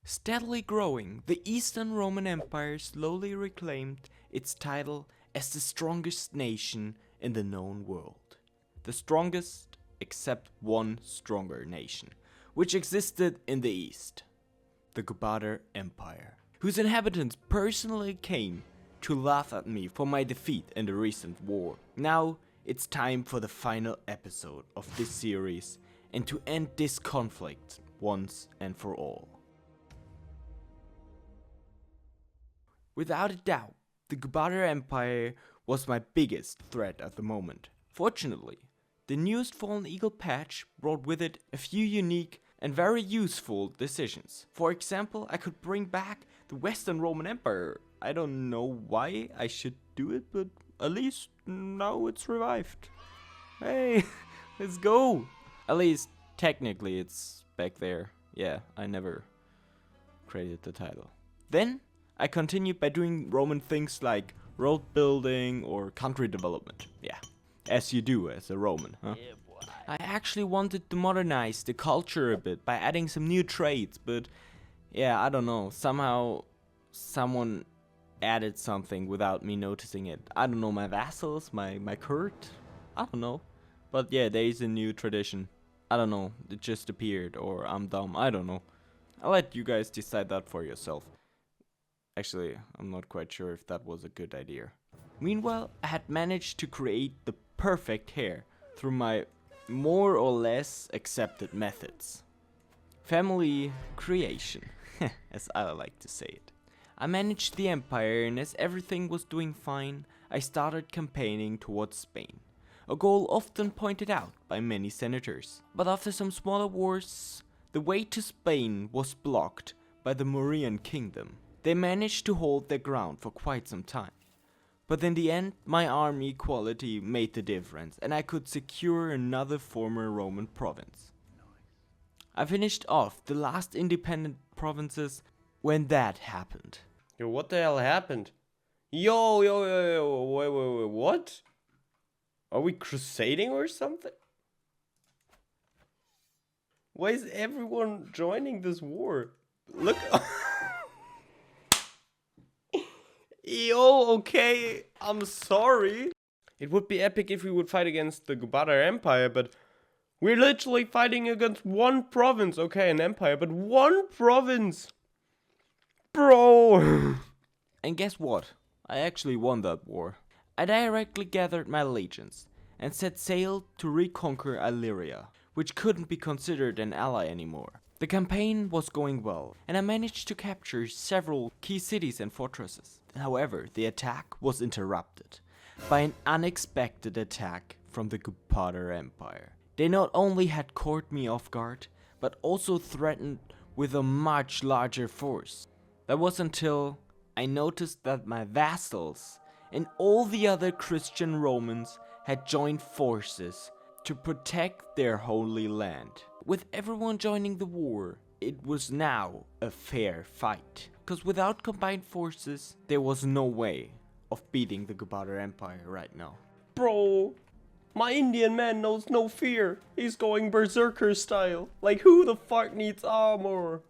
Steadily growing, the Eastern Roman Empire slowly reclaimed its title as the strongest nation in the known world. The strongest, except one stronger nation, which existed in the East, the Ck3-The Empire, whose inhabitants personally came to laugh at me for my defeat in the recent war. Now, it's time for the final episode of this series and to end this conflict once and for all. Without a doubt, the Ck3-The Empire was my biggest threat at the moment. Fortunately, the newest Fallen Eagle patch brought with it a few unique and very useful decisions. For example, I could bring back the Western Roman Empire. I don't know why I should do it, but at least now it's revived. Hey, let's go! At least technically it's back there. Yeah, I never created the title. Then I continued by doing Roman things like road building or country development. Yeah, as you do as a Roman, huh? Yeah, boy. I actually wanted to modernize the culture a bit by adding some new traits, but yeah, I don't know. Somehow someone added something without me noticing it. I don't know, my vassals, my court? I don't know. But yeah, there is a new tradition. I don't know, it just appeared, or I'm dumb, I don't know. I'll let you guys decide that for yourself. Actually, I'm not quite sure if that was a good idea. Meanwhile, I had managed to create the perfect hair through my more or less accepted methods. Family creation, as I like to say it. I managed the empire, and as everything was doing fine, I started campaigning towards Spain. A goal often pointed out by many senators. But after some smaller wars, the way to Spain was blocked by the Mauryan kingdom. They managed to hold their ground for quite some time. But in the end, my army quality made the difference, and I could secure another former Roman province. I finished off the last independent provinces when that happened. Yo, what the hell happened? Yo, wait, what? Are we crusading or something? Why is everyone joining this war? Look. Yo, okay, I'm sorry. It would be epic if we would fight against the Ck3-The Empire, but we're literally fighting against one province. Okay, an empire, but one province. Bro. And guess what? I actually won that war. I directly gathered my legions and set sail to reconquer Illyria, which couldn't be considered an ally anymore. The campaign was going well, and I managed to capture several key cities and fortresses. However, the attack was interrupted by an unexpected attack from the Ck3-The Empire. They not only had caught me off guard, but also threatened with a much larger force. That was until I noticed that my vassals and all the other Christian Romans had joined forces to protect their holy land. With everyone joining the war, it was now a fair fight. Because without combined forces, there was no way of beating the Ck3-The Empire right now. Bro, my Indian man knows no fear. He's going berserker style. Like, who the fuck needs armor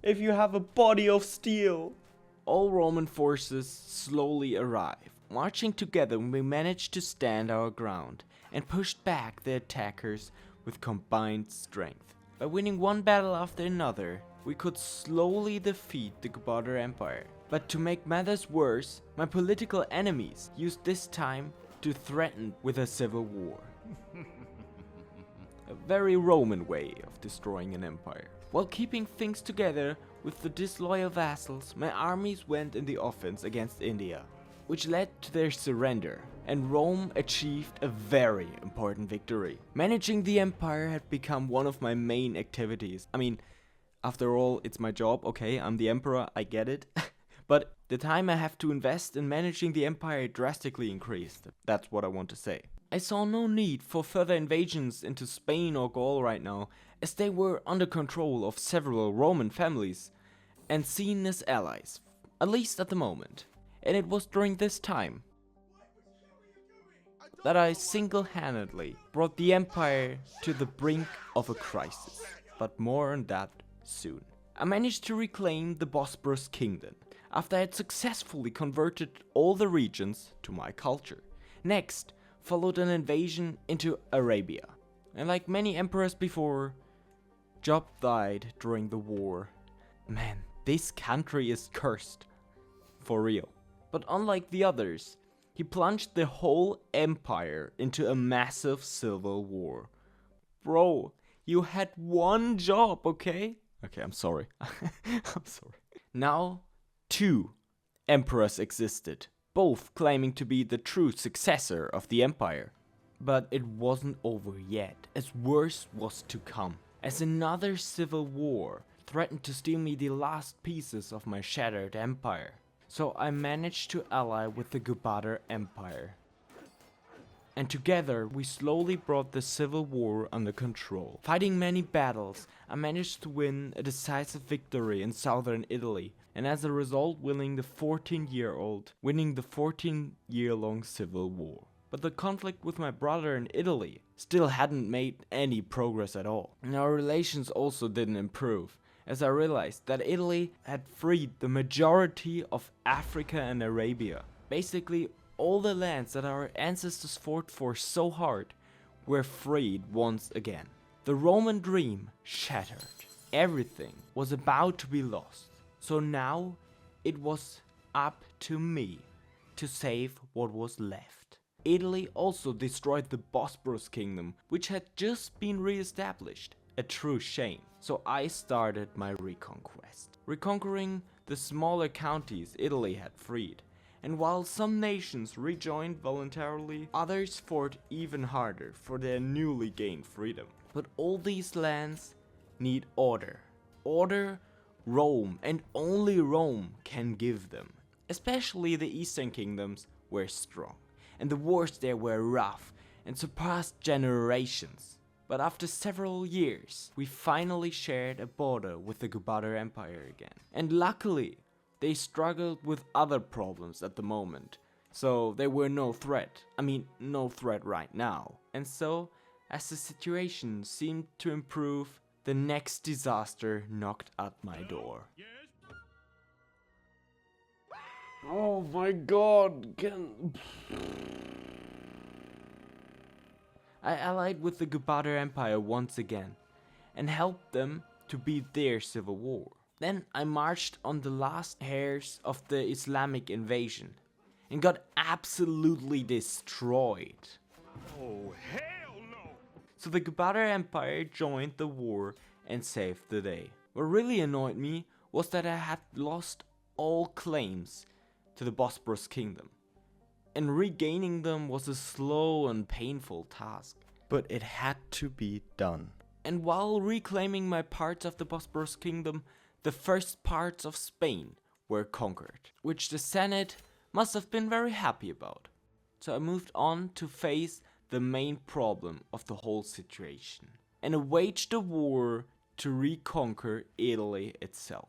if you have a body of steel? All Roman forces slowly arrived. Marching together, we managed to stand our ground and pushed back the attackers with combined strength. By winning one battle after another, we could slowly defeat the Ck3-The Empire. But to make matters worse, my political enemies used this time to threaten with a civil war. A very Roman way of destroying an empire. While keeping things together with the disloyal vassals, my armies went in the offense against India, which led to their surrender, and Rome achieved a very important victory. Managing the empire had become one of my main activities. I mean, after all, it's my job, okay, I'm the emperor, I get it. But the time I have to invest in managing the empire drastically increased. That's what I want to say. I saw no need for further invasions into Spain or Gaul right now, as they were under control of several Roman families and seen as allies, at least at the moment. And it was during this time that I single-handedly brought the empire to the brink of a crisis. But more on that soon. I managed to reclaim the Bosporus Kingdom after I had successfully converted all the regions to my culture. Next followed an invasion into Arabia, and like many emperors before, Job died during the war. Man, this country is cursed. For real. But unlike the others, he plunged the whole empire into a massive civil war. Bro, you had one job, okay? Okay, I'm sorry. I'm sorry. Now, 2 emperors existed, both claiming to be the true successor of the empire. But it wasn't over yet, as worse was to come, as another civil war threatened to steal me the last pieces of my shattered empire. So I managed to ally with the Gubader Empire. And together we slowly brought the civil war under control. Fighting many battles, I managed to win a decisive victory in southern Italy, and as a result winning the 14-year-long civil war. But the conflict with my brother in Italy still hadn't made any progress at all. And our relations also didn't improve, as I realized that Italy had freed the majority of Africa and Arabia. Basically, all the lands that our ancestors fought for so hard were freed once again. The Roman dream shattered. Everything was about to be lost. So now it was up to me to save what was left. Italy also destroyed the Bosporus Kingdom, which had just been re-established. A true shame. So I started my reconquest, reconquering the smaller counties Italy had freed. And while some nations rejoined voluntarily, others fought even harder for their newly gained freedom. But all these lands need order. Order Rome, and only Rome, can give them. Especially the eastern kingdoms were strong, and the wars there were rough and surpassed generations. But after several years, we finally shared a border with the Gubader Empire again. And luckily, they struggled with other problems at the moment, so they were no threat. I mean, no threat right now. And so, as the situation seemed to improve, the next disaster knocked at my door. Oh my god, I allied with the Gubader Empire once again, and helped them to beat their civil war. Then I marched on the last hairs of the Islamic invasion, and got absolutely destroyed. Oh, hell no! So the Gubader Empire joined the war and saved the day. What really annoyed me was that I had lost all claims to the Bosporus Kingdom, and regaining them was a slow and painful task. But it had to be done. And while reclaiming my parts of the Bosporus Kingdom, the first parts of Spain were conquered, which the Senate must have been very happy about. So I moved on to face the main problem of the whole situation, and I waged a war to reconquer Italy itself.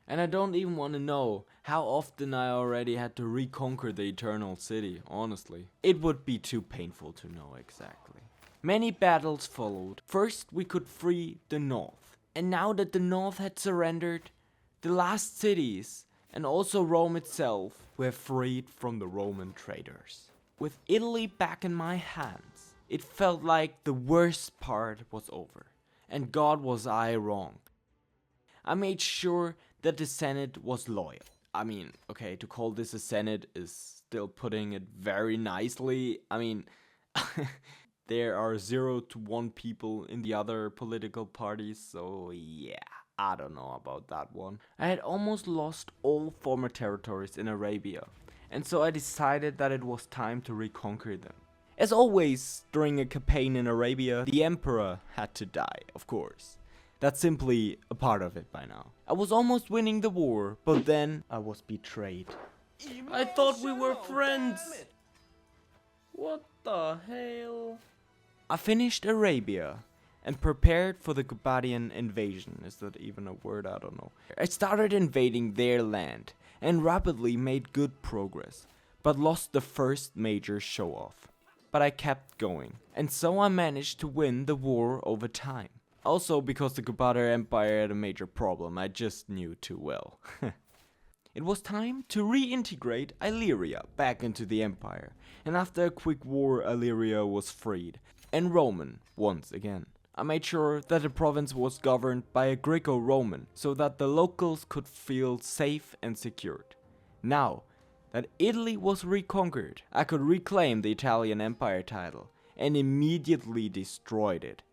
And I don't even want to know how often I already had to reconquer the Eternal City, honestly. It would be too painful to know exactly. Many battles followed. First we could free the north. And now that the north had surrendered, the last cities, and also Rome itself, were freed from the Roman traders. With Italy back in my hands, it felt like the worst part was over. And God was I wrong. I made sure that the Senate was loyal. I mean, okay, to call this a Senate is still putting it very nicely. I mean, there are 0 to 1 people in the other political parties, so yeah, I don't know about that one. I had almost lost all former territories in Arabia, and so I decided that it was time to reconquer them. As always, during a campaign in Arabia, the emperor had to die, of course. That's simply a part of it by now. I was almost winning the war, but then I was betrayed. I thought we were friends. What the hell? I finished Arabia and prepared for the Gubadian invasion. Is that even a word? I don't know. I started invading their land and rapidly made good progress, but lost the first major show-off. But I kept going, and so I managed to win the war over time. Also because the Gubbatar Empire had a major problem I just knew too well. It was time to reintegrate Illyria back into the empire, and after a quick war Illyria was freed, and Roman once again. I made sure that the province was governed by a Greco-Roman, so that the locals could feel safe and secured. Now that Italy was reconquered, I could reclaim the Italian Empire title, and immediately destroyed it,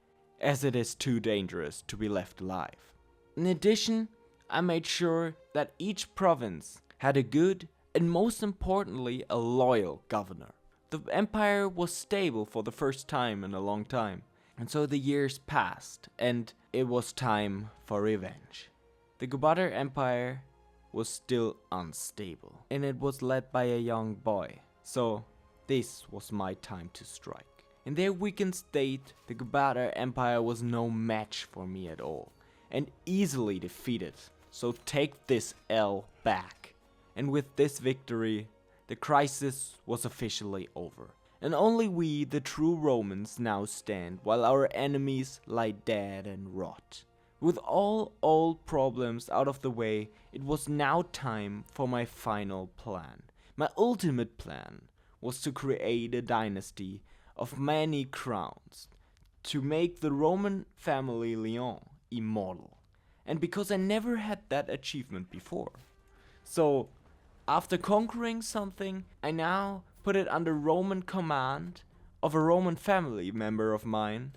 as it is too dangerous to be left alive. In addition, I made sure that each province had a good and most importantly a loyal governor. The empire was stable for the first time in a long time, and so the years passed and it was time for revenge. The Gubbatar Empire was still unstable and it was led by a young boy, so this was my time to strike. In their weakened state, the Gubbatar Empire was no match for me at all and easily defeated. So take this L back. And with this victory, the crisis was officially over. And only we, the true Romans, now stand, while our enemies lie dead and rot. With all old problems out of the way, it was now time for my final plan. My ultimate plan was to create a dynasty of many crowns, to make the Roman family Lyon immortal. And because I never had that achievement before. So, after conquering something, I now put it under Roman command of a Roman family member of mine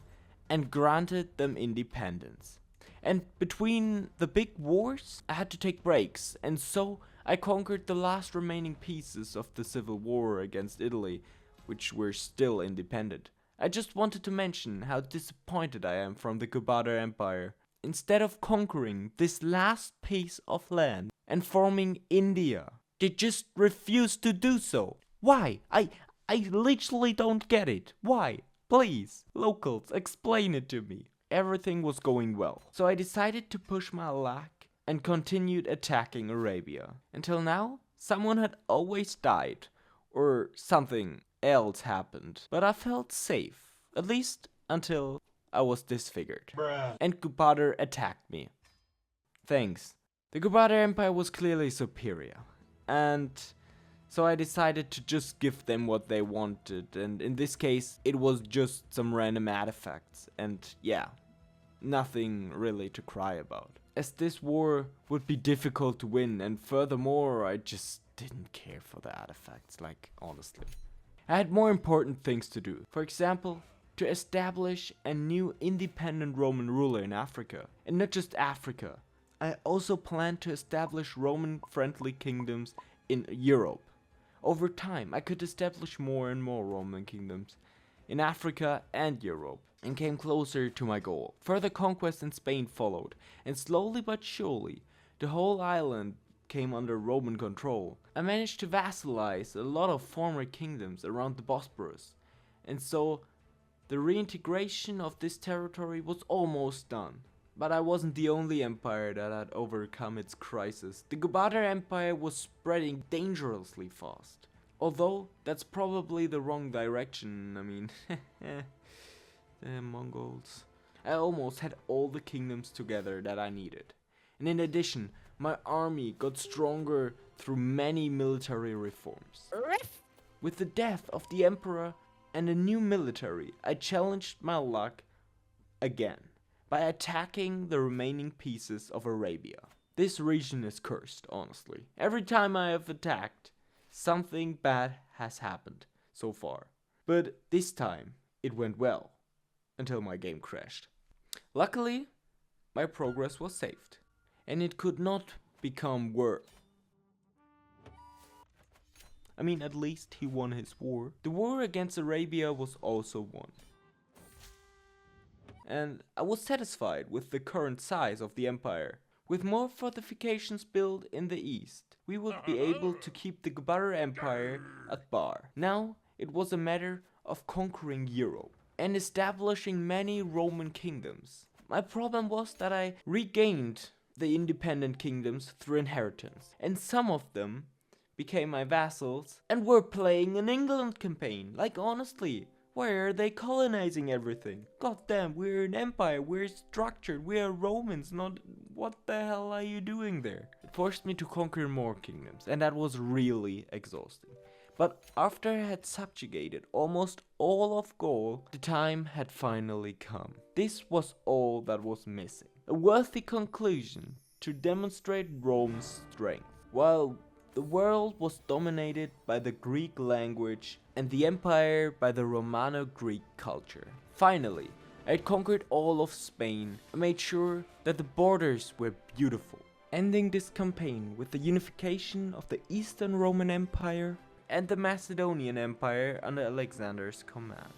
and granted them independence. And between the big wars, I had to take breaks, and so I conquered the last remaining pieces of the civil war against Italy, which were still independent. I just wanted to mention how disappointed I am from the Gubbatar Empire. Instead of conquering this last piece of land and forming India, they just refused to do so. Why? I literally don't get it. Why? Please, locals, explain it to me. Everything was going well, so I decided to push my luck and continued attacking Arabia. Until now, someone had always died, or something else happened, but I felt safe, at least until I was disfigured, and Gubbatar attacked me. Thanks. The Gubbatar Empire was clearly superior, and so I decided to just give them what they wanted, and in this case it was just some random artifacts, and yeah, nothing really to cry about. As this war would be difficult to win, and furthermore I just didn't care for the artifacts, like honestly. I had more important things to do. For example, to establish a new independent Roman ruler in Africa. And not just Africa. I also planned to establish Roman-friendly kingdoms in Europe. Over time, I could establish more and more Roman kingdoms in Africa and Europe, and came closer to my goal. Further conquests in Spain followed, and slowly but surely, the whole island came under Roman control. I managed to vassalize a lot of former kingdoms around the Bosporus, and so the reintegration of this territory was almost done. But I wasn't the only empire that had overcome its crisis. The Gubbatar Empire was spreading dangerously fast. Although, that's probably the wrong direction, I mean, the Mongols. I almost had all the kingdoms together that I needed. And in addition, my army got stronger through many military reforms. With the death of the emperor and a new military, I challenged my luck again by attacking the remaining pieces of Arabia. This region is cursed, honestly. Every time I have attacked, something bad has happened so far. But this time, it went well, until my game crashed. Luckily, my progress was saved, and it could not become worse. I mean, at least he won his war. The war against Arabia was also won. And I was satisfied with the current size of the empire. With more fortifications built in the east, we would be able to keep the Gubbatar Empire at bar. Now, it was a matter of conquering Europe and establishing many Roman kingdoms. My problem was that I regained the independent kingdoms through inheritance, and some of them became my vassals and were playing an England campaign. Like honestly, Why are they colonizing everything? God damn, we're an empire, we're structured, we are Romans, not... What the hell are you doing there? It forced me to conquer more kingdoms, and that was really exhausting. But after I had subjugated almost all of Gaul, the time had finally come. This was all that was missing. A worthy conclusion to demonstrate Rome's strength. While the world was dominated by the Greek language and the empire by the Romano-Greek culture. Finally, I had conquered all of Spain and made sure that the borders were beautiful. Ending this campaign with the unification of the Eastern Roman Empire and the Macedonian Empire under Alexander's command.